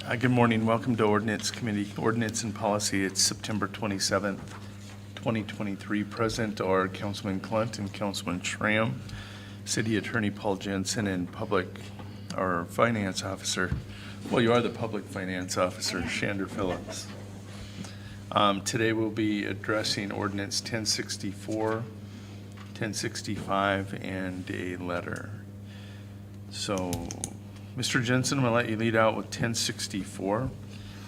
Good morning. Welcome to Ordinance Committee. Ordinance and Policy. It's September 27th, 2023. Present are Councilman Clunt and Councilman Schramm, City Attorney Paul Jensen, and Finance Officer. Well, you are the Public Finance Officer, Shander Phillips. Today we'll be addressing Ordinance 1064, 1065, and a letter. So, Mr. Jensen, I'm going to let you lead out with 1064.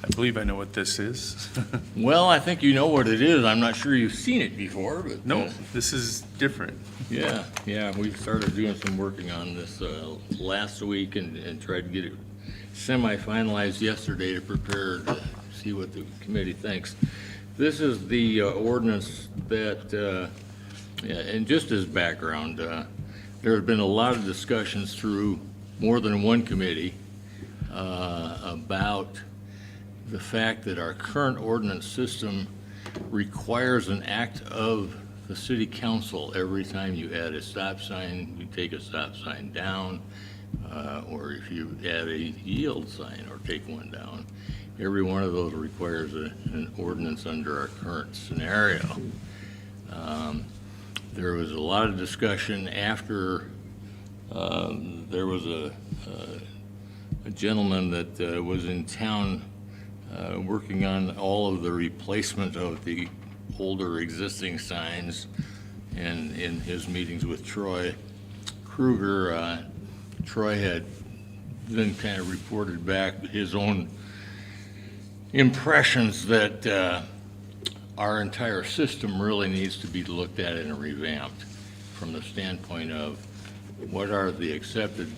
I believe I know what this is. Well, I think you know what it is. I'm not sure you've seen it before, but No, this is different. yeah, we started doing some working on this last week and tried to get it semi-finalized yesterday to prepare to see what the committee thinks. This is the ordinance that, and just as background, there have been a lot of discussions through more than one committee about the fact that our current ordinance system requires an act of the city council every time you add a stop sign, you take a stop sign down, or if you add a yield sign or take one down. Every one of those requires an ordinance under our current scenario. There was a lot of discussion after there was a gentleman that was in town working on all of the replacement of the older existing signs, and in his meetings with Troy Kruger, Troy had then kind of reported back his own impressions that our entire system really needs to be looked at and revamped from the standpoint of what are the accepted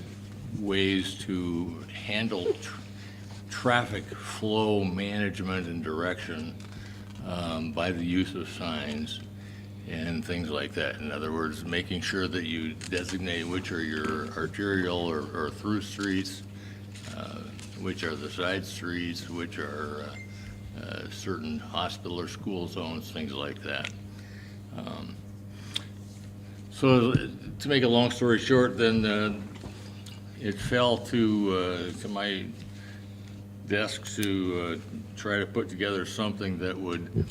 ways to handle traffic flow management and direction by the use of signs and things like that. In other words, making sure that you designate which are your arterial or through streets, which are the side streets, which are certain hospital or school zones, things like that. So to make a long story short, then it fell to my desk to try to put together something that would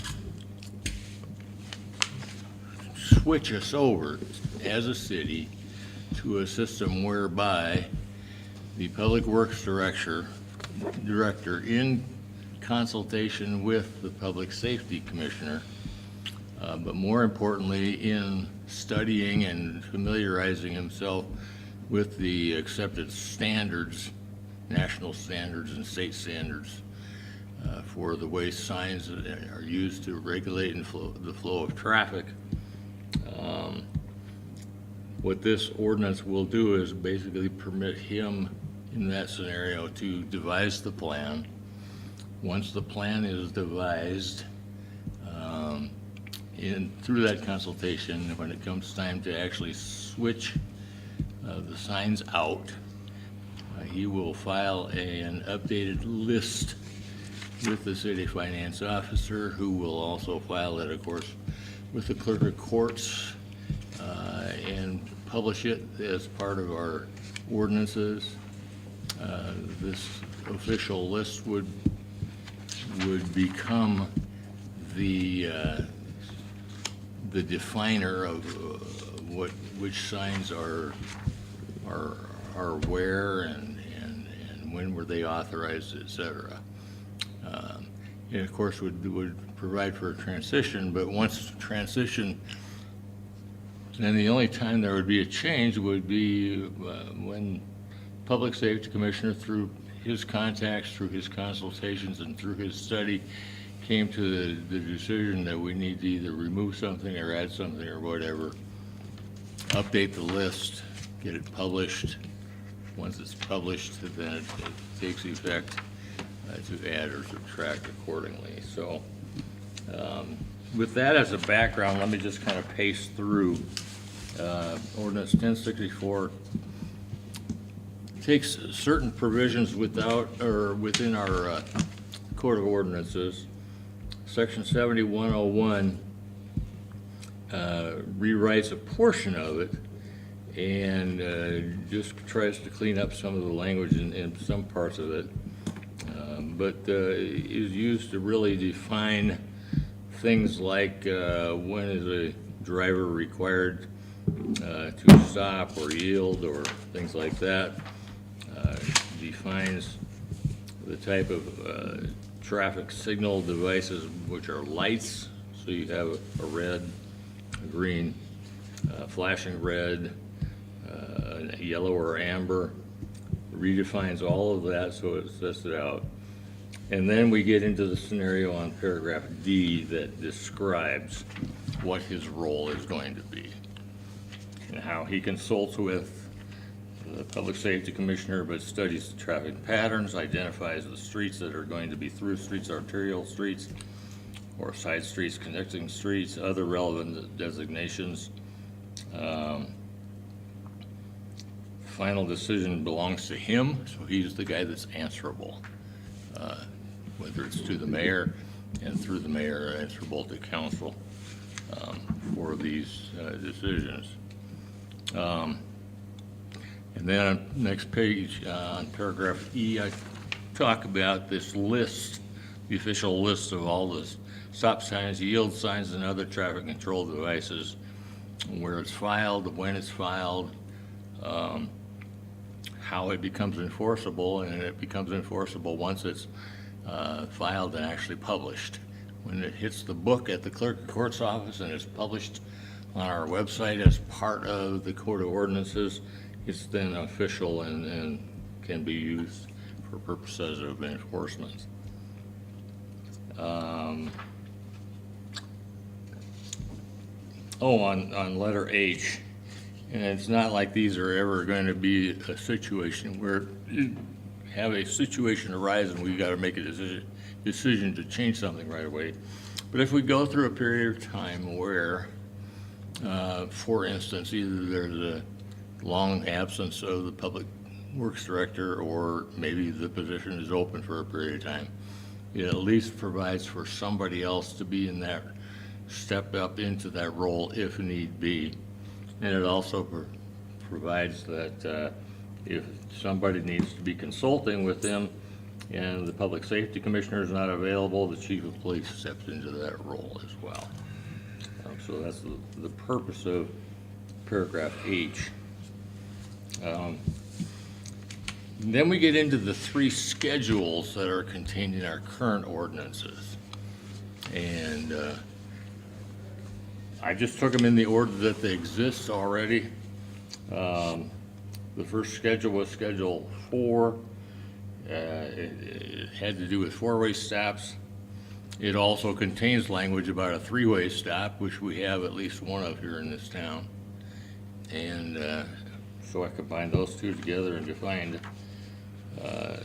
switch us over as a city to a system whereby the Public Works Director in consultation with the Public Safety Commissioner, but more importantly in studying and familiarizing himself with the accepted standards, national standards and state standards for the way signs are used to regulate the flow of traffic. What this ordinance will do is basically permit him in that scenario to devise the plan. Once the plan is devised, through that consultation, when it comes time to actually switch the signs out, he will file an updated list with the city finance officer, who will also file it, of course, with the clerk of courts and publish it as part of our ordinances. This official list would become the definer of which signs are where and when were they authorized, etc. And of course would provide for a transition, but once transition, then the only time there would be a change would be when Public Safety Commissioner, through his contacts, through his consultations, and through his study, came to the decision that we need to either remove something or add something or whatever, update the list, get it published. Once it's published, then it takes effect to add or subtract accordingly. So with that as a background, let me just kind of pace through. Ordinance 1064 takes certain provisions within our Code of Ordinances. Section 7101 rewrites a portion of it and just tries to clean up some of the language in some parts of it. but is used to really define things like when is a driver required to stop or yield or things like that. Defines the type of traffic signal devices, which are lights. So you have a red, a green, flashing red, yellow or amber. Redefines all of that so it sets it out. And then we get into the scenario on paragraph D that describes what his role is going to be and how he consults with the Public Safety Commissioner, but studies the traffic patterns, identifies the streets that are going to be through streets, arterial streets, or side streets, connecting streets, other relevant designations. Final decision belongs to him, so he's the guy that's answerable, whether it's to the mayor and through the mayor answerable to council for these decisions. And then on next page, on paragraph E, I talk about this list, the official list of all the stop signs, yield signs, and other traffic control devices, where it's filed, when it's filed, how it becomes enforceable, and it becomes enforceable once it's filed and actually published. When it hits the book at the clerk of court's office and it's published on our website as part of the code of ordinances, it's then official and can be used for purposes of enforcement. On letter H, and it's not like these are ever going to be a situation where you have a situation arise and we've got to make a decision to change something right away. But if we go through a period of time where, for instance, either there's a long absence of the public works director or maybe the position is open for a period of time, it at least provides for somebody else to be in that, step up into that role if need be. And it also provides that if somebody needs to be consulting with them and the public safety commissioner is not available, the chief of police steps into that role as well. So that's the purpose of paragraph H. Then we get into the 3 schedules that are contained in our current ordinances. And I just took them in the order that they exist already. The first schedule was Schedule 4. It had to do with 4-way stops. It also contains language about a 3-way stop, which we have at least one of here in this town. And so I combined those 2 together and defined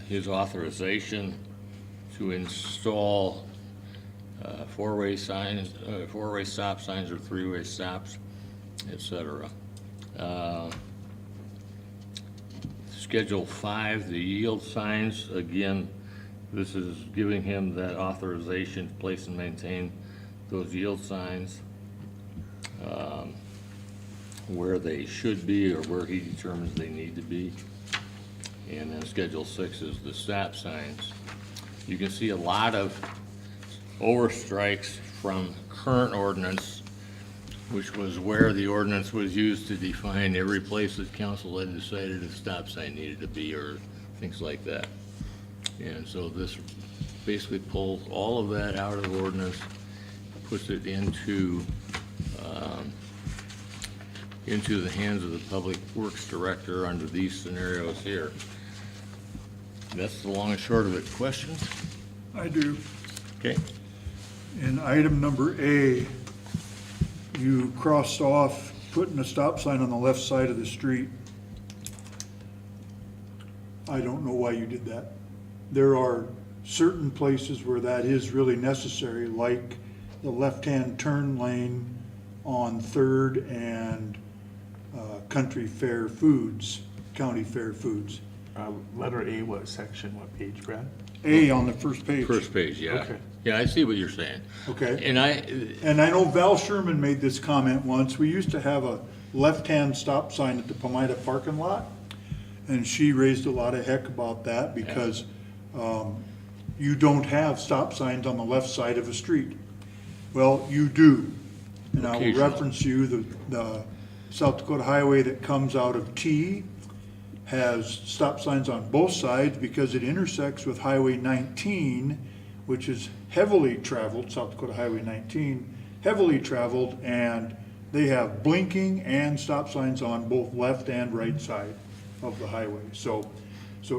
his authorization to install 4-way signs, 4-way stop signs or 3-way stops, etc. Schedule 5, the yield signs, again, this is giving him that authorization to place and maintain those yield signs where they should be or where he determines they need to be. And then Schedule 6 is the stop signs. You can see a lot of overstrikes from current ordinance, which was where the ordinance was used to define every place that council had decided a stop sign needed to be or things like that. And so this basically pulls all of that out of the ordinance, puts it into the hands of the public works director under these scenarios here. That's the long and short of it. Questions? I do. Okay. In item number A, you crossed off putting a stop sign on the left side of the street. I don't know why you did that. There are certain places where that is really necessary, like the left-hand turn lane on 3rd and County Fair Foods. Letter A, what section, what page, Brad? A on the first page. First page, yeah. Okay. Yeah, I see what you're saying. Okay. And And I know Val Sherman made this comment once. We used to have a left-hand stop sign at the Palmyra parking lot, and she raised a lot of heck about that because you don't have stop signs on the left side of a street. Well, you do. And I will Occasionally. reference you, the South Dakota highway that comes out of T has stop signs on both sides because it intersects with Highway 19, which is heavily traveled, South Dakota Highway 19, heavily traveled, and they have blinking and stop signs on both left and right side of the highway. So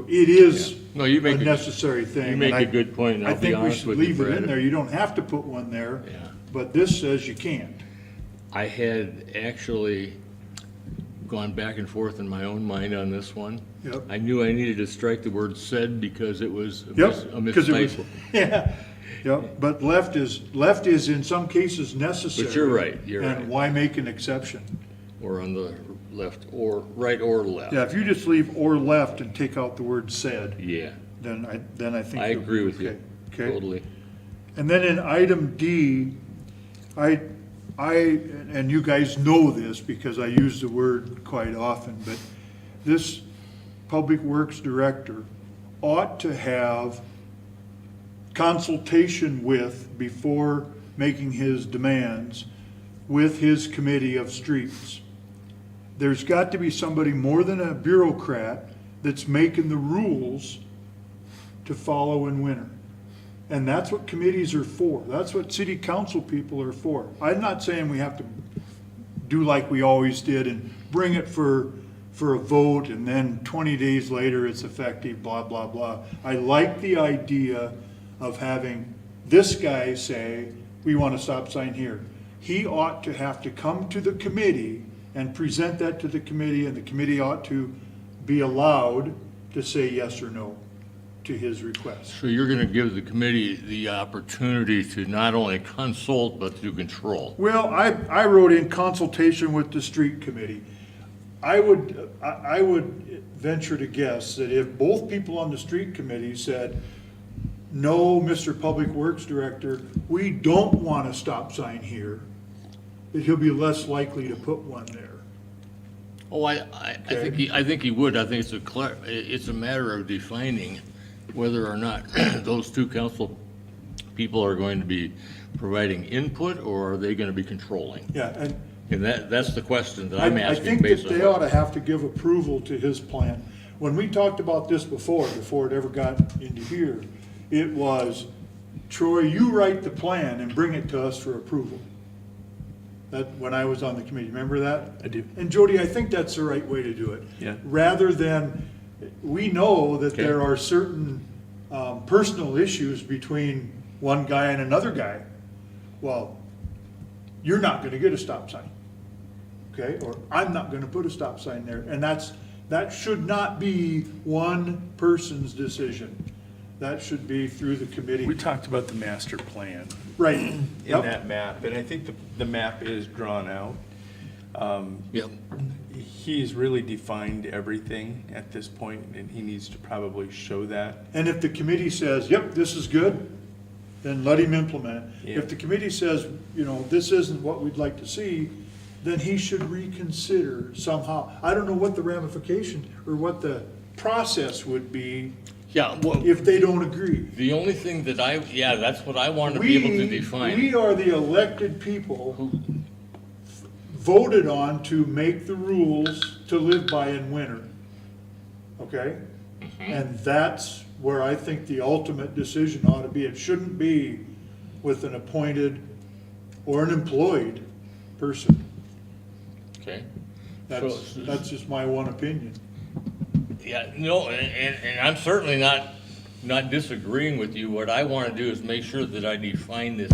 it is No, you a make necessary thing. You make And a good point, and I I'll be think we honest should with you, leave it in Brad. there. You don't have to put one there, Yeah. but this says you can't. I had actually gone back and forth in my own mind on this one. Yep. I knew I needed to strike the word "said" because it was a Yep, because it was, mistype. yeah, yep, but left is in some cases necessary. But you're right, you're right. And why make an exception? Or on the left, or right or left. Yeah, if you just leave or left and take out the word said, Yeah, then I think. I you'll be agree with you, okay. Okay, totally. and then in item D, and you guys know this because I use the word quite often, but this Public Works Director ought to have consultation with, before making his demands, with his committee of streets. There's got to be somebody more than a bureaucrat that's making the rules to follow in winter. And that's what committees are for. That's what city council people are for. I'm not saying we have to do like we always did and bring it for a vote and then 20 days later it's effective, blah, blah, blah. I like the idea of having this guy say, we want a stop sign here. He ought to have to come to the committee and present that to the committee, and the committee ought to be allowed to say yes or no to his request. So you're gonna give the committee the opportunity to not only consult, but to control. Well, I wrote in consultation with the street committee. I would venture to guess that if both people on the street committee said, no, Mr. Public Works Director, we don't want a stop sign here, that he'll be less likely to put one there. Oh, I think he would. I think it's a matter of defining whether or not those two council people are going to be providing input, or are they gonna be controlling? Yeah, And that's the question that I I'm asking think that based on they ought what. to have to give approval to his plan. When we talked about this before it ever got into here, it was, Troy, you write the plan and bring it to us for approval. That, when I was on the committee, remember that? I do. And Jody, I think that's the right way to do it. Yeah. Rather than, we know that Okay. there are certain personal issues between one guy and another guy. Well, you're not gonna get a stop sign, okay? Or I'm not gonna put a stop sign there. And that should not be one person's decision. That should be through the committee. We talked about the master plan Right. in Yep. that map, and I think the map is drawn out. Yep. He's really defined everything at this point, and he needs to probably show that. And if the committee says, yep, this is good, then let him implement it. Yeah. If the committee says, this isn't what we'd like to see, then he should reconsider somehow. I don't know what the ramification or what the process would be Yeah, well, if they don't agree. the only thing that that's what I wanted to be able to define. We are the elected people voted on to make the rules to live by in winter. Okay? And that's where I think the ultimate decision ought to be. It shouldn't be with an appointed or an employed person. Okay. That's just my one opinion. Yeah, no, and I'm certainly not disagreeing with you. What I want to do is make sure that I define this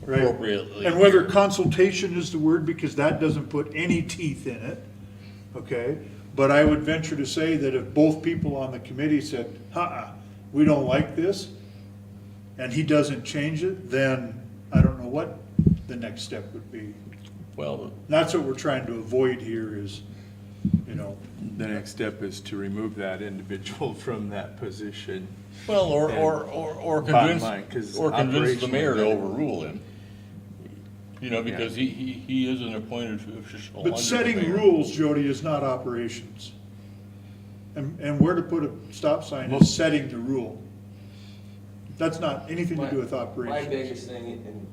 Right. appropriately. And whether consultation is the word, because that doesn't put any teeth in it, okay? But I would venture to say that if both people on the committee said, we don't like this, and he doesn't change it, then I don't know what the next step would be. Well, That's what we're trying to avoid here is, The next step is to remove that individual from that position. well, or Bottom convince, line, 'cause or convince the mayor to operationally- overrule him. Because he is an appointed official. under but the setting mayor. rules, Jody, is not operations. And where to put a stop sign is setting the rule. That's not anything to do with My operations. biggest thing, and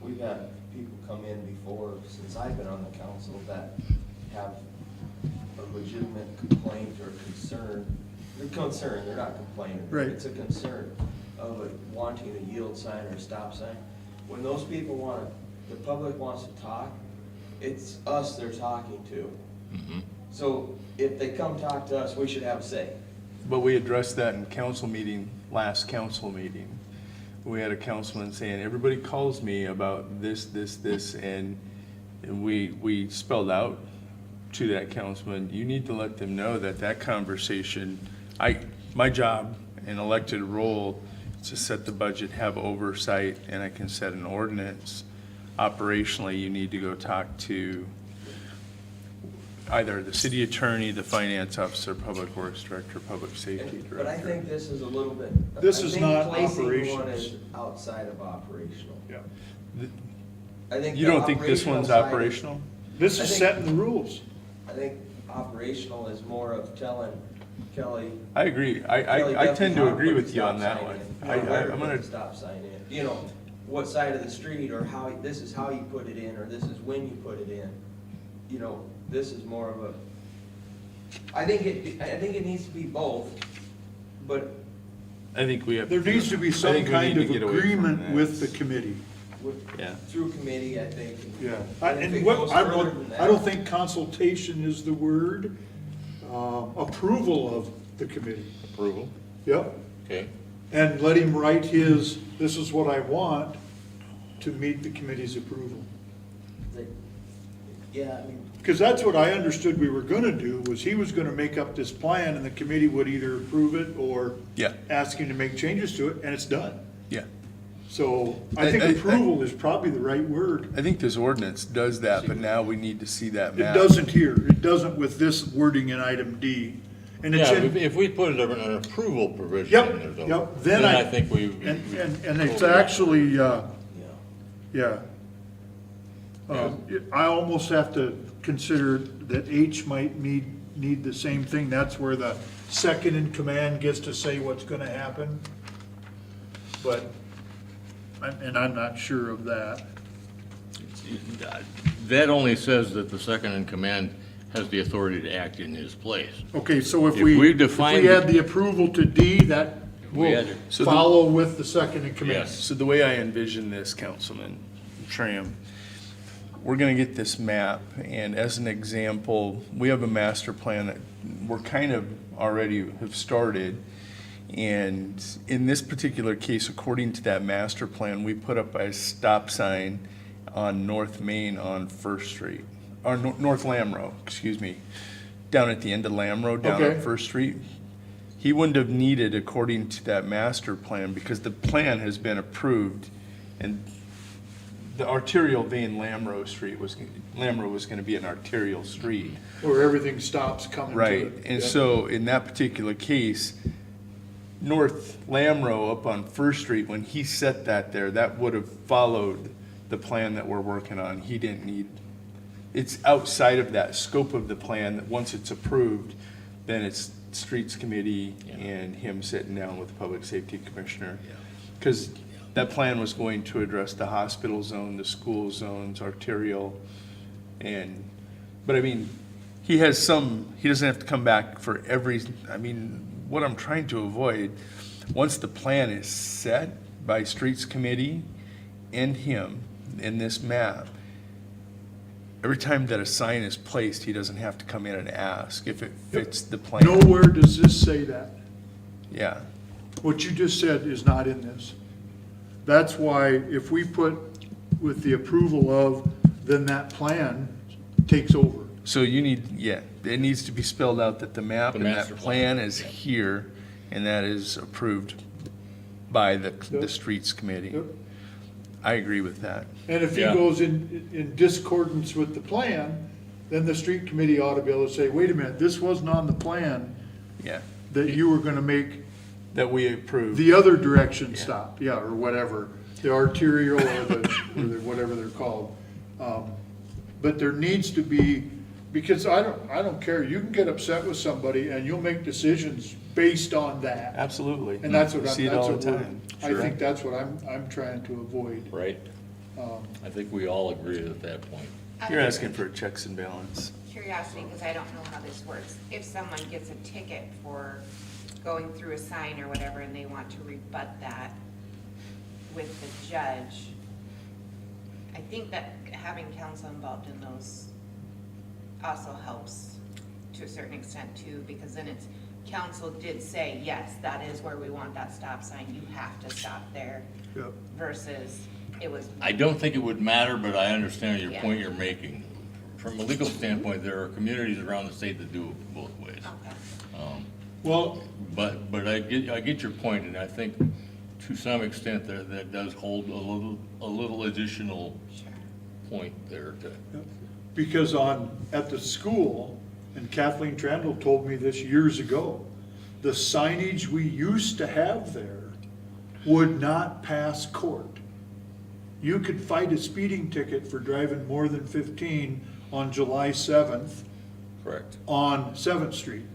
we've had people come in before, since I've been on the council, that have a legitimate complaint or concern. They're concerned, they're not complaining. Right. It's a concern of wanting a yield sign or a stop sign. When those people the public wants to talk, it's us they're talking to. So if they come talk to us, we should have a say. But we addressed that in last council meeting. We had a councilman saying, everybody calls me about this, and we spelled out to that councilman, you need to let them know that conversation, my job and elected role is to set the budget, have oversight, and I can set an ordinance. Operationally, you need to go talk to either the city attorney, the finance officer, public works director, public safety director. But I think this is a little bit. This is not I think placing one operations. is outside of operational. Yeah. I think You the don't think this operational one's side is- operational? This I is think- setting the rules. I think operational is more of telling Kelly. I agree. Kelly I tend to Duffy how agree put with the you on stop that sign one. in, I, you know, where to I'm put gonna, the stop sign in, you know, what side of the street, or how, this is how you put it in, or this is when you put it in. You know, this is more of a, I think it needs to be both, but I think we have. There needs to be I some think we kind need of to get away from agreement that. with the committee. Yeah. through committee, I think. Yeah. And if And it what, goes I further don't, than I don't that- think consultation is the word. Approval of the committee. Approval, Yep. okay. And let him write his, this is what I want, to meet the committee's approval. Yeah, I mean, Because that's what I understood we were gonna do, was he was gonna make up this plan and the committee would either approve it or Yeah. ask him to make changes to it, and it's done. Yeah. So I think I- approval is probably the right word. I think this ordinance does that, but now we need to see that It map. doesn't here, it doesn't with this wording in item D. And it's Yeah, in, if we put an approval provision Yep, in there though. yep, Then then I I- think we. and it's actually, yeah. yeah. I almost have to consider that H might need the same thing. That's where the second in command gets to say what's gonna happen. But, and I'm not sure of that. That only says that the second in command has the authority to act in his place. Okay, so if If we we define add the approval to D, that We will add it. So the- follow with the second in command. Yes. So the way I envision this, Councilman Tram, we're gonna get this map, and as an example, we have a master plan that we're kind of already have started. And in this particular case, according to that master plan, we put up a stop sign on North Main on First Street, or North Lamro, excuse me, down at the end of Lamro, down Okay. on First Street. He wouldn't have needed, according to that master plan, because the plan has been approved, and the arterial vein Lamro was gonna be an arterial street. Where everything stops coming to Right, it. and Yeah. so in that particular case, North Lamro up on First Street, when he set that there, that would have followed the plan that we're working on. He didn't need, it's outside of that scope of the plan, that once it's approved, then it's Streets Committee and him sitting down with the Public Safety Commissioner. Because that plan was going to address the hospital zone, the school zones, arterial, but I mean, he doesn't have to come back for every, I mean, what I'm trying to avoid, once the plan is set by Streets Committee and him in this map, every time that a sign is placed, he doesn't have to come in and ask if it fits the plan. Nowhere does this say that. Yeah, What you just said is not in this. That's why if we put with the approval of, then that plan takes over. so you need, it needs to be spelled out that the map The and that master plan is here, and that is approved by the Yep. Streets Committee. Yep. I agree with that. And if he Yeah. goes in discordance with the plan, then the street committee ought to be able to say, wait a minute, this wasn't on the plan Yeah, that you were gonna make that we approve. the other direction stop, yeah, or whatever, the arterial or the whatever they're called. But there needs to be, because I don't care, you can get upset with somebody and you'll make decisions based on that. Absolutely. And that's what I'm, See it that's all what the we're, time. I think that's what I'm trying to avoid. Right. I think we all agree at that point. You're asking for checks and balance. Curiosity, because I don't know how this works. If someone gets a ticket for going through a sign or whatever, and they want to rebut that with the judge, I think that having counsel involved in those also helps to a certain extent too, because then it's, counsel did say, yes, that is where we want that stop sign, you have to stop there, Yep. versus it was. I don't think it would matter, but I understand your Yeah. point you're making. From a legal standpoint, there are communities around the state that do it both ways. Okay. Well, But I get your point, and I think to some extent that does hold a little additional Sure. point there to. because at the school, and Kathleen Trandle told me this years ago, the signage we used to have there would not pass court. You could fight a speeding ticket for driving more than 15 on July 7th Correct. on 7th Street,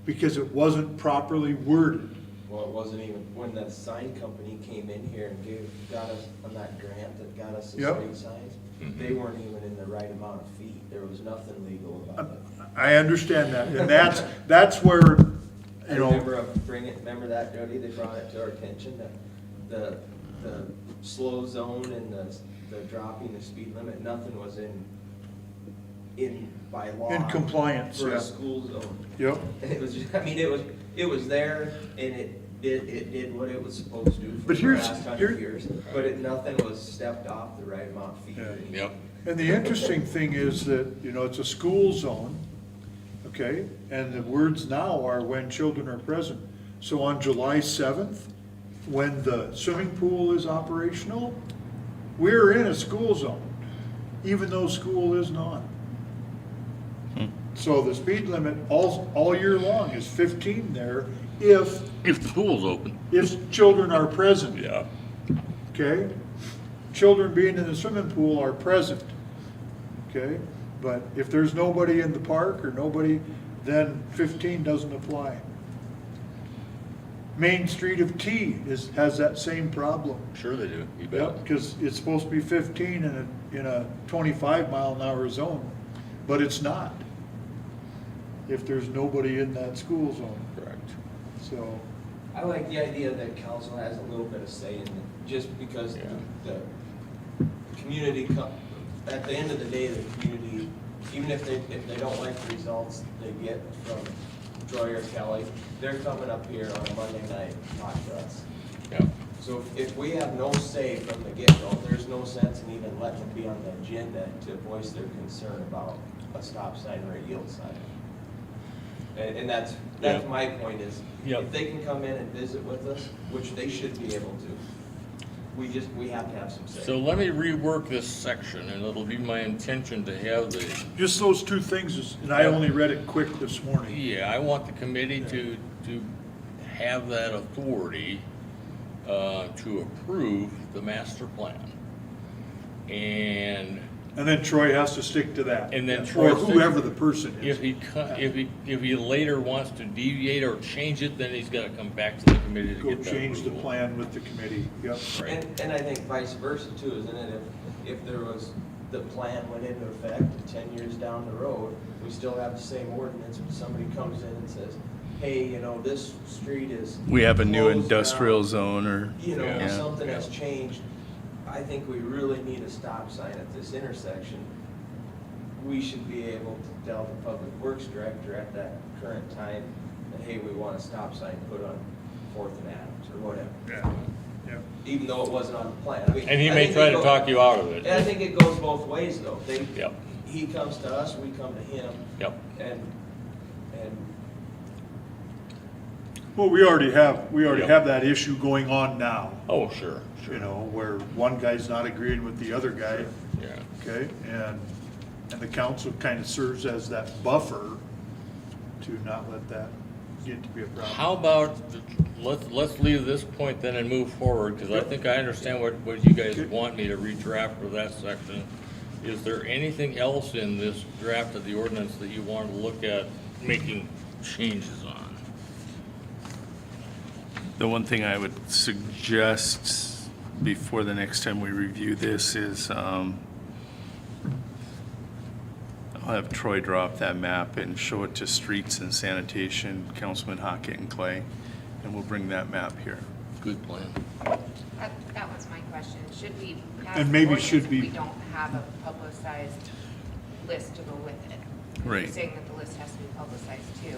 because it wasn't properly worded. Well, it wasn't even, when the sign company came in here and got us on that grant that got us the Yep. street signs, they weren't even in the right amount of feet. There was nothing legal about it. I understand that, and that's where, I you know, remember that, Jody, they brought it to our attention, that the slow zone and the dropping the speed limit, nothing was in by law. in compliance, For yeah. a school zone. Yep. And it was just, I mean, it was there, and it did what it was supposed to do for But the here's- last here- 100 years, but nothing was stepped off the right amount of feet. or anything. Yep. And the interesting thing is that, you know, it's a school zone, okay? And the words now are when children are present. So on July 7th, when the swimming pool is operational, we're in a school zone, even though school is not. So the speed limit all year long is 15 there if If the pool's open. children are present. Yeah. Okay? Children being in the swimming pool are present, okay? But if there's nobody in the park or nobody, then 15 doesn't apply. Main Street of T has that same problem. Sure they do. You bet. Yep, because it's supposed to be 15 in a 25-mile-an-hour zone, but it's not. If there's nobody in that school zone, Correct. so. I like the idea that council has a little bit of say in it, just because Yeah. the community, at the end of the day, the community, even if they don't like the results they get from Troy or Kelly, they're coming up here on a Monday night to talk to us. Yeah. So if we have no say from the get-go, there's no sense in even letting it be on the agenda to voice their concern about a stop sign or a yield sign. And that's Yeah. my point is, Yep. if they can come in and visit with us, which they should be able to, we have to have some say. So let me rework this section, and it'll be my intention to have the, Just those two things, and I only read it quick this morning. yeah, I want the committee to have that authority to approve the master plan. And And then Troy has to stick to that. And then Troy Or whoever the person is. if he later wants to deviate or change it, then he's gotta come back to the committee to Go get that change the approval. plan with the committee, yep. Right. And I think vice versa too, isn't it? If there was, the plan went into effect and 10 years down the road, we still have the same ordinance, but somebody comes in and says, hey, you know, this street is. We have a new closed industrial down. zone or. You know, Yeah. something has changed. I think we really need a stop sign at this intersection. We should be able to tell the public works director at that current time that, hey, we want a stop sign put on 4th and Adams or whatever, Yeah, yeah. even though it wasn't on the plan. I mean, And he I may think try it to go- talk you out of it. And I think it goes both ways though. Yep. He comes to us, we come to him, Yep. and Well, we already have Yep. that issue going on now, Oh, sure, you sure. know, where one guy's not agreeing with the other guy, Yeah. okay? And the council kind of serves as that buffer to not let that get to be a problem. How about, let's leave this point then and move forward, because I think I understand what you guys Okay. want me to redraft for that section. Is there anything else in this draft of the ordinance that you want to look at making changes on? The one thing I would suggest before the next time we review this is, I'll have Troy draw up that map and show it to Streets and Sanitation, Councilman Hockett and Clay, and we'll bring that map here. Good plan. That was my question. Should we pass And an maybe ordinance should if be- we don't have a publicized list to go with it? Right. You're saying that the list has to be publicized too.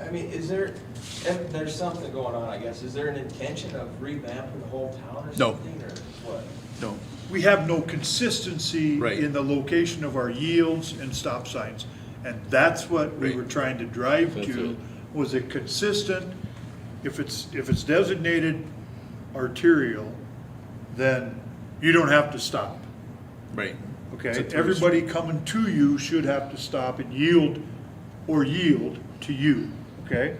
I mean, is there, if there's something going on, I guess, is there an intention of revamping the whole town or No. something, or what? No, We have no consistency Right. in the location of our yields and stop signs. And that's what we Right. were trying to drive That's to. it. Was it consistent? If it's designated arterial, then you don't have to stop. right. Okay, It's a tourist- everybody coming to you should have to stop and yield to you, okay?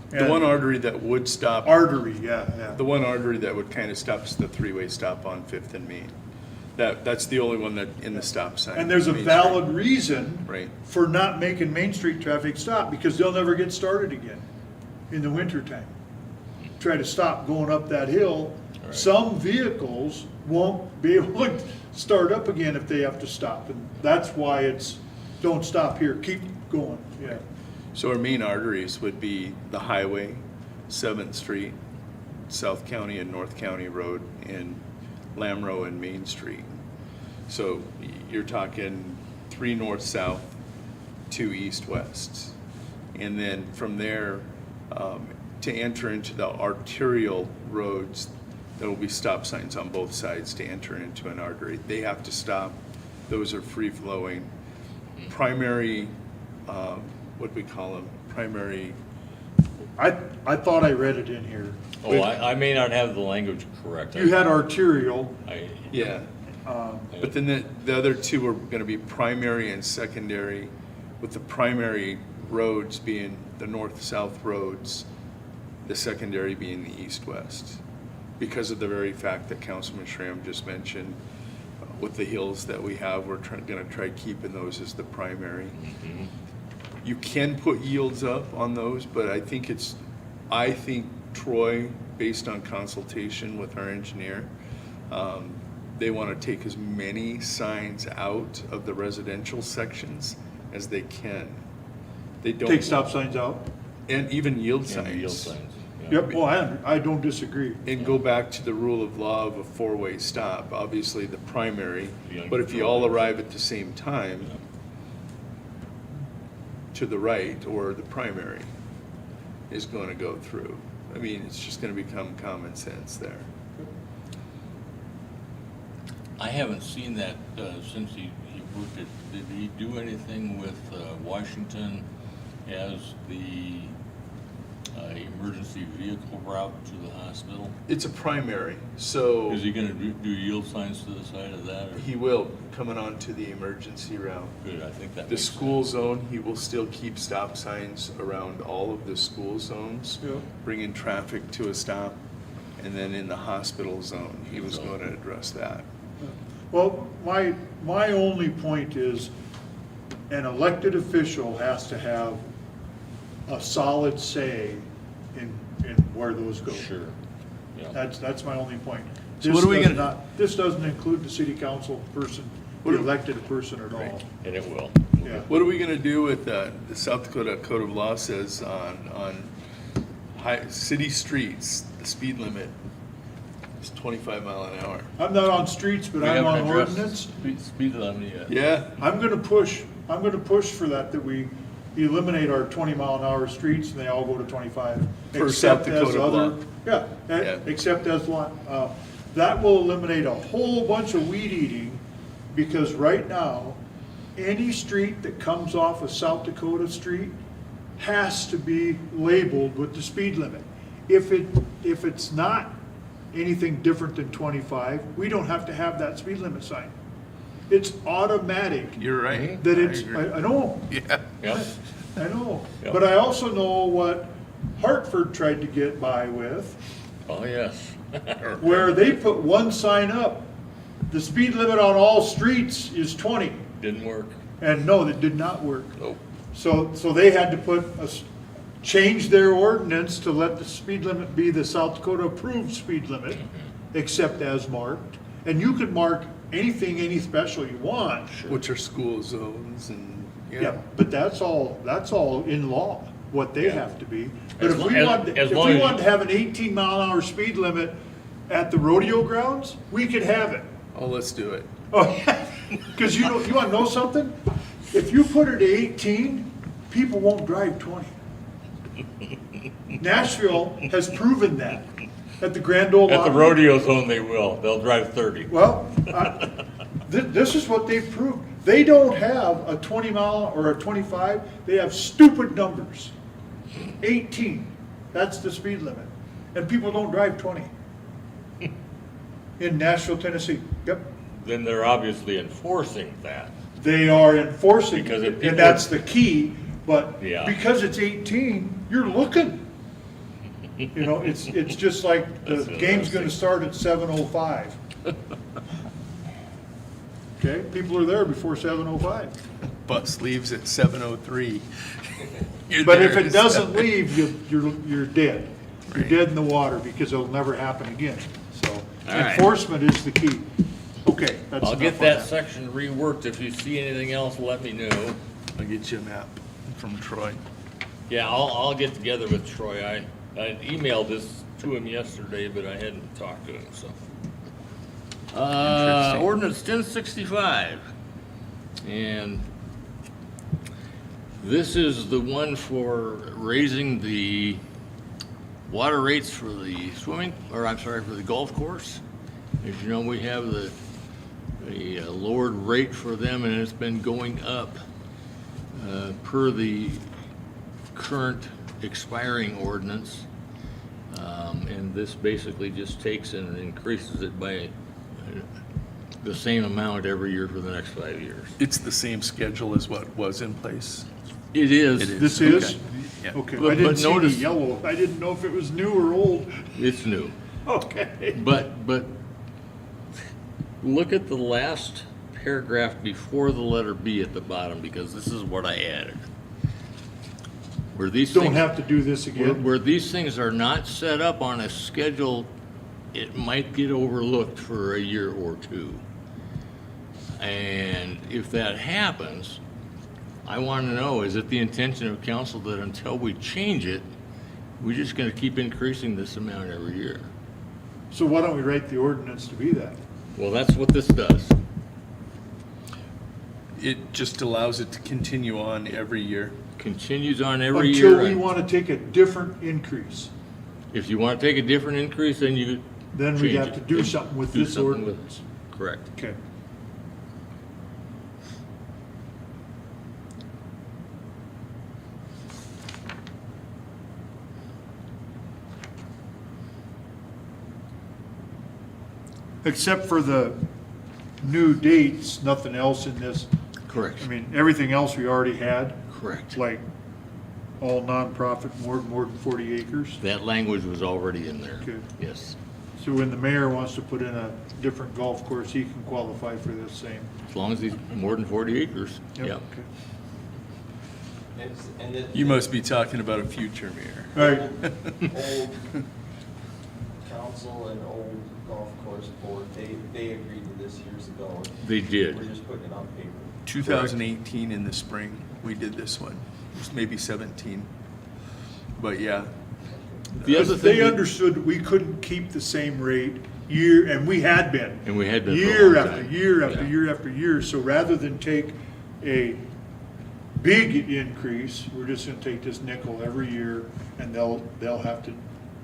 The one artery that would stop, Artery, yeah. the one artery that would kind of stop is the three-way stop on Fifth and Main. That's the only one that, in the stop sign. And there's a Main Street. valid reason Right. for not making Main Street traffic stop, because they'll never get started again in the wintertime. Try to stop going up that hill, Right. some vehicles won't be able to start up again if they have to stop. And that's why it's, don't stop here, keep going, yeah. So our main arteries would be the highway, 7th Street, South County and North County Road, and Lamro and Main Street. So you're talking 3 north-south, 2 east-west. And then from there, to enter into the arterial roads, there will be stop signs on both sides to enter into an artery. They have to stop. Those are free-flowing. Primary, what do we call them? Primary, I thought I read it in here. Oh, I may not have the language correct. You had arterial, yeah. But then the other two are gonna be primary and secondary, with the primary roads being the north-south roads, the secondary being the east-west. Because of the very fact that Councilman Schramm just mentioned, with the hills that we have, we're gonna try keeping those as the primary. You can put yields up on those, but I think Troy, based on consultation with our engineer, they want to take as many signs out of the residential sections as they can. They don't. take stop signs out. And even yield And yield signs. signs. yeah. Yep, well, I don't disagree. And go back to the rule of law of a 4-way stop, obviously the primary, The but if you all uncontrolled. arrive at the same time, to the right, or the primary is going to go through. I mean, it's just going to become common sense there. I haven't seen that since he worked it. Did he do anything with Washington as the emergency vehicle route to the hospital? It's a primary, so Is he gonna do yield signs to the side of that? Or? he will, coming on to the emergency route. Good, I think that The makes school sense. zone, he will still keep stop signs around all of the school zones, Yeah. bringing traffic to a stop. And then in the hospital zone, he was going to address that. Well, my only point is, an elected official has to have a solid say in where those go. Sure, yeah. That's my only point. So what are we This does gonna- not- This doesn't include the city council person, What the are- elected person at all. Right. And it will. Yeah. What are we gonna do with, the South Dakota Code of Law says on city streets, the speed limit is 25 mile an hour? I'm not on streets, but We I'm haven't on addressed ordinance. Speed limit yet. Yeah, I'm gonna push for that we eliminate our 20-mile-an-hour streets and they all go to 25. Per South except as Dakota other- law. Yeah, Yeah. except as one, that will eliminate a whole bunch of weed eating, because right now, any street that comes off of South Dakota Street has to be labeled with the speed limit. If it's not anything different than 25, we don't have to have that speed limit sign. It's automatic you're right. that I it's, agree. I know, Yeah, Yep. I know. Yep. But I also know what Hartford tried to get by with, Oh, yes. where they put one sign up, the speed limit on all streets is 20. Didn't work. And no, that did not work. Nope. So they had to put change their ordinance to let the speed limit be the South Dakota approved speed limit, except as marked. And you could mark anything, any special you want. Which are school zones and, Yeah, but that's all in law, what they have to be. But As if lo- we as- wanted, as if long we as wanted you- to have an 18-mile-an-hour speed limit at the rodeo grounds, we could have it. oh, let's do it. Oh, yeah, because you wanna know something? If you put it at 18, people won't drive 20. Nashville has proven that at the Grand Ole At the Opry. rodeo zone, they will. They'll drive 30. Well, this is what they've proved. They don't have a 20 mile or a 25, they have stupid numbers. 18, that's the speed limit. And people don't drive 20. In Nashville, Tennessee, yep. Then they're obviously enforcing that. They are enforcing Because it, if people- and that's the key, but Yeah. because it's 18, you're looking. You know, it's just like the That's game's gonna interesting. start at 7:05. Okay, people are there before 7:05. Bus leaves at 7:03. You're But there if it at doesn't 7. leave, you're dead. You're Right. dead in the water because it'll never happen again. So right. enforcement is the key. Okay, that's I'll enough get on that section reworked. If you see anything else, let me know. I'll get you a map from Troy. Yeah, I'll get together with Troy. I emailed this to him yesterday, but I hadn't talked to him, so. Interesting. Ordinance 1065. And this is the one for raising the water rates for the for the golf course. As you know, we have the lowered rate for them, and it's been going up per the current expiring ordinance. And this basically just takes and increases it by the same amount every year for the next 5 years. It's the same schedule as what was in place. It is. It is. This is? Okay. Yeah. Okay, But- I didn't but see the notice- yellow. I didn't know if it was new or old. It's new. Okay. But look at the last paragraph before the letter B at the bottom, because this is what I added. Where these Don't things, have to do this again. where these things are not set up on a schedule, it might get overlooked for a year or two. And if that happens, I want to know, is it the intention of council that until we change it, we're just going to keep increasing this amount every year? So why don't we write the ordinance to be that? Well, that's what this does. It just allows it to continue on every year. Continues on every year. Until we want to take a different increase. If you want to take a different increase, then you Then we change have it. to do something with Do this something with- ordinance. Correct. Okay. Except for the new dates, nothing else in this. Correct. I mean, everything else we already had, Correct. like all nonprofit, more than 40 acres. That language was already in there. Okay. Yes. So when the mayor wants to put in a different golf course, he can qualify for this same. As long as he's more than 40 acres. Yep. Okay. And the You must be talking about a future mayor. All right, old council and old golf course board, they agreed to this years ago. They did. We're just putting it on paper. 2018 in the spring, we did this one. It was maybe 17. But yeah, The other because thing, they that- understood we couldn't keep the same rate year, and we had been. and we had been for a Year long after time. year after Yeah. year after year, so rather than take a big increase, we're just gonna take this nickel every year, and they'll have to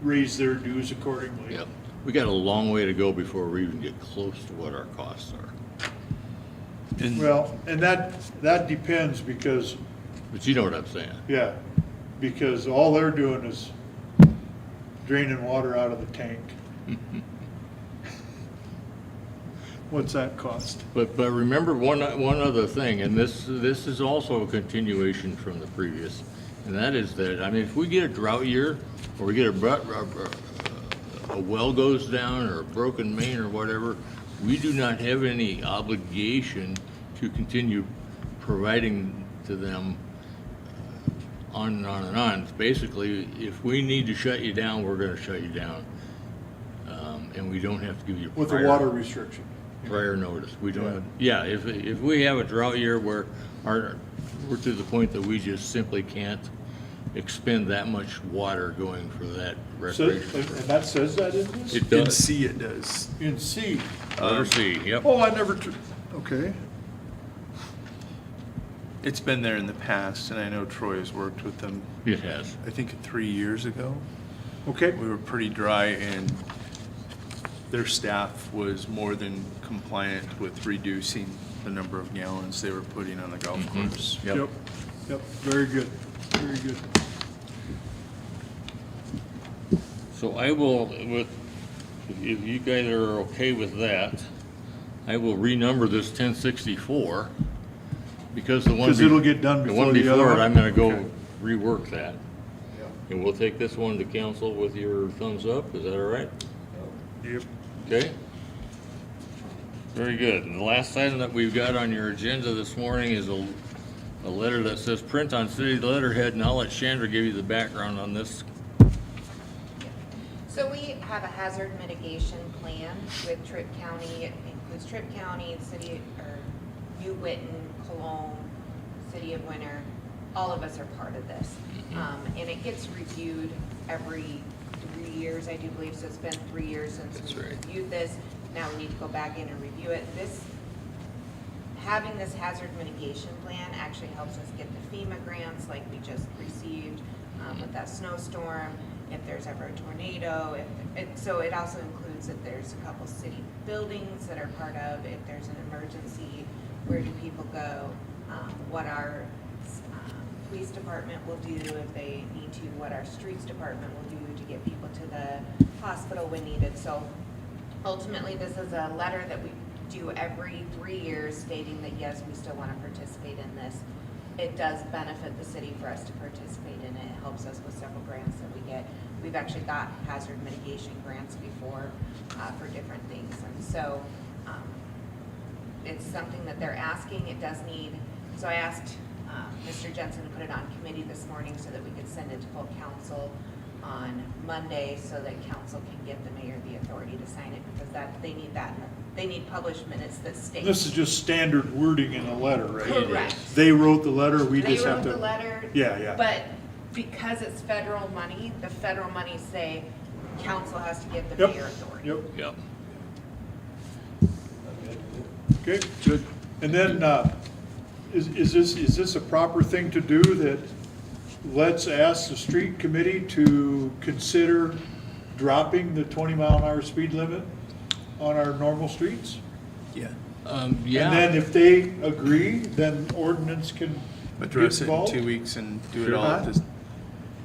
raise their dues accordingly. Yep. We got a long way to go before we even get close to what our costs are. and Well, and that depends, because, But you know what I'm saying. yeah, because all they're doing is draining water out of the tank. What's that cost? But remember one other thing, and this is also a continuation from the previous, and that is that, I mean, if we get a drought year, or we get a well goes down, or a broken main or whatever, we do not have any obligation to continue providing to them on and on and on. Basically, if we need to shut you down, we're gonna shut you down. And we don't have to give you With a water restriction. prior notice. We don't, yeah, if we have a drought year where we're to the point that we just simply can't expend that much water going for that So, and recreation. that says that in this? It In does. C it does. In C. Letter C, yep. Oh, I never, okay. It's been there in the past, and I know Troy has worked with them, It has. I think 3 years ago. Okay, We were pretty dry, and their staff was more than compliant with reducing the number of gallons they were putting on the golf course. yep, yep, very good, very good. So I will, if you guys are okay with that, I will renumber this 1064 because the one. Because it'll get done The before one the other before it, one? I'm gonna go Okay. rework that. And we'll take this one to council with your thumbs up, is that all right? Yep. Okay? Very good. And the last item that we've got on your agenda this morning is a letter that says print on city letterhead, and I'll let Chandra give you the background on this. So we have a hazard mitigation plan with Tripp County. It includes Tripp County, City, or New Witten, Cologne, City of Winter. All of us are part of this. And it gets reviewed every 3 years, I do believe. So it's been 3 years since That's we right. reviewed this. Now we need to go back in and review it. Having this hazard mitigation plan actually helps us get the FEMA grants like we just received with that snowstorm. If there's ever a tornado, so it also includes that there's a couple city buildings that are part of, if there's an emergency, where do people go? What our police department will do if they need to, what our streets department will do to get people to the hospital when needed. So ultimately, this is a letter that we do every 3 years stating that, yes, we still want to participate in this. It does benefit the city for us to participate in it. It helps us with several grants that we get. We've actually got hazard mitigation grants before for different things. And so it's something that they're asking. It does need, so I asked Mr. Jensen to put it on committee this morning so that we could send it to full council on Monday so that council can give the mayor the authority to sign it, because they need published minutes that state. This is just standard wording in a letter, right? Correct. They wrote the letter, we They just have wrote to. the letter. Yeah, yeah. But because it's federal money, the federal money say council has to give the Yep, mayor authority. Yep, Yep. okay, good. And then, is this a proper thing to do, that let's ask the street committee to consider dropping the 20-mile-an-hour speed limit on our normal streets? Yeah. Yeah. And then if they agree, then ordinance can get Address it in involved? 2 weeks and do it Sure. all at this.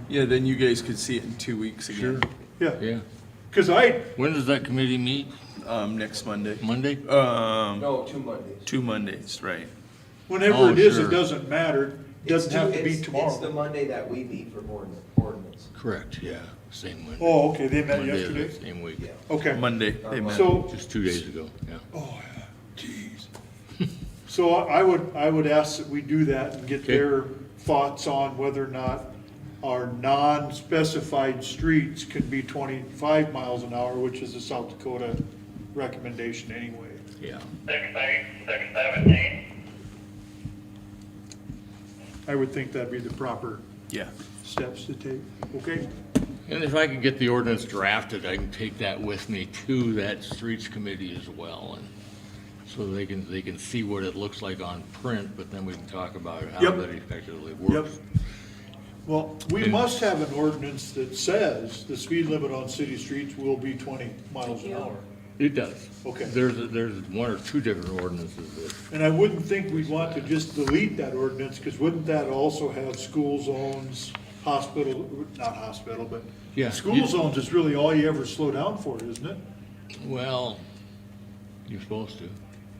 Yeah, then you guys could see it in 2 weeks again. Yeah, Yeah. because When does that committee meet? Next Monday. Monday? No, 2 Mondays. 2 Mondays, right. whenever Oh, it is, sure. it doesn't matter, doesn't have to be It's the tomorrow. Monday that we meet for ordinance. Correct, yeah, same Monday. Oh, okay, they met Monday of yesterday? the same week, Yeah. Okay. Monday, they met. So, just 2 days ago, yeah. oh, yeah, jeez. So I would ask that we do that and get Okay. their thoughts on whether or not our non-specified streets can be 25 miles an hour, which is the South Dakota recommendation anyway. Yeah. 617. I would think that'd be the proper Yeah. steps to take, okay? And if I can get the ordinance drafted, I can take that with me to that streets committee as well, and so they can see what it looks like on print, but then we can talk about how Yep. that effectively works. Well, we must have an ordinance that says the speed limit on city streets will be 20 miles an hour. It does. Okay. There's one or two different ordinances that, And I wouldn't think we'd want to just delete that ordinance, because wouldn't that also have school zones, hospital, not hospital, but Yeah. school zones is really all you ever slow down for, isn't it? well, you're supposed to,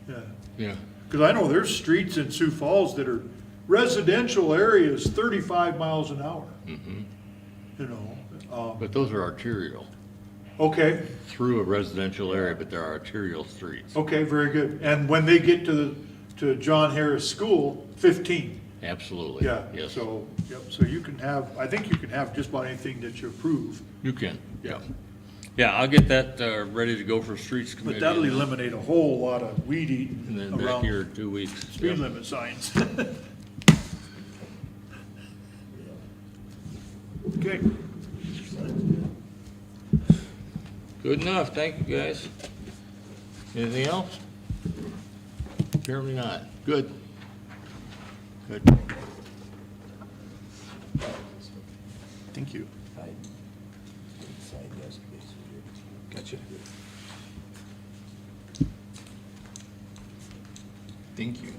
Yeah. yeah. Because I know there's streets in Sioux Falls that are residential areas, 35 miles an hour. You know, But those are arterial, okay, through a residential area, but they're arterial streets. okay, very good. And when they get to John Harris School, 15. Absolutely. Yeah, Yes. so, yep, so you can have, I think you can have just about anything that you approve. You can, Yeah. yeah. Yeah, I'll get that ready to go for Streets Committee. But that'll and then- eliminate a whole lot of weed And then eating back here around 2 weeks. speed Yep. limit signs. Okay, Good enough, thank you, guys. Anything else? Apparently not. Good. Good. Thank you. gotcha. Thank you.